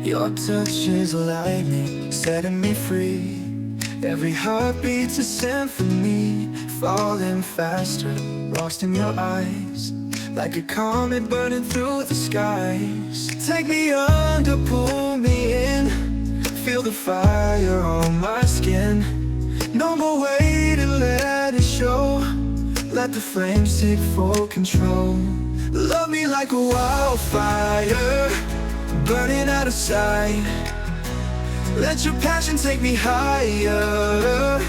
Your touch is lightning, setting me free. Every heartbeat's a symphony, falling faster, lost in your eyes, like a comet burning through the skies. Take me under, pull me in, feel the fire on my skin. No more way to let it show, let the flames take full control. Love me like a wildfire, burning out of sight. Let your passion take me higher,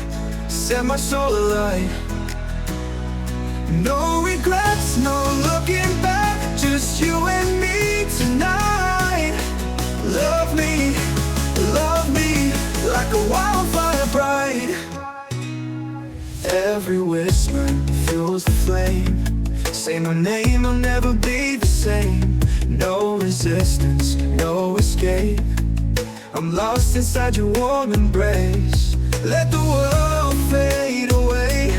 set my soul alight. No regrets, no looking back, just you and me tonight. Love me like a wildfire bright. Every whisper fuels the flame. Say my name, I'll never be the same. No resistance, no escape. I'm lost inside your warm embrace. Let the world fade away,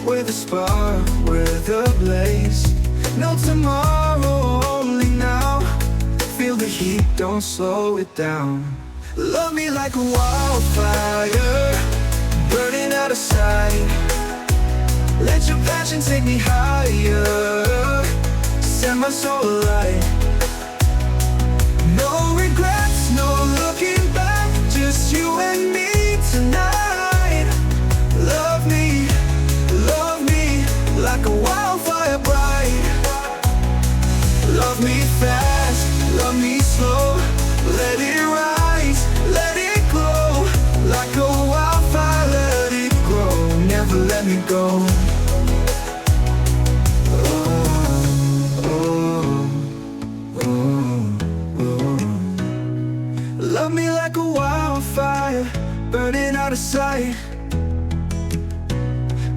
with a spark, with a blaze. No tomorrow, only now. Feel the heat, don't slow it down. Love me like a wildfire, burning out of sight. Let your passion take me higher, set my soul alight. No regrets, no looking back, just you and me tonight. Love me like a wildfire bright. Love me fast, love me slow. Let it rise, let it glow. Like a wildfire, let it grow. Never let me go. Love me like a wildfire, burning out of sight.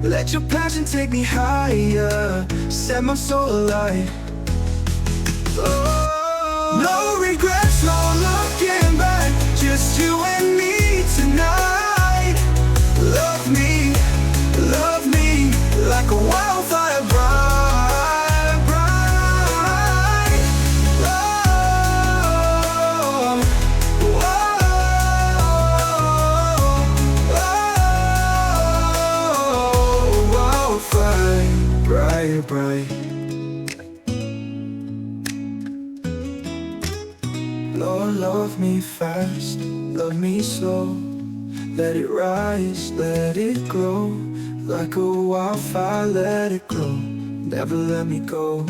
Let your passion take me higher, set my soul alight. No regrets, no looking back, just you and me tonight. Love me like a wildfire bright, bright. Wildfire bright, bright. Lord, love me fast, love me slow. Let it rise, let it grow. Like a wildfire, let it grow. Never let me go.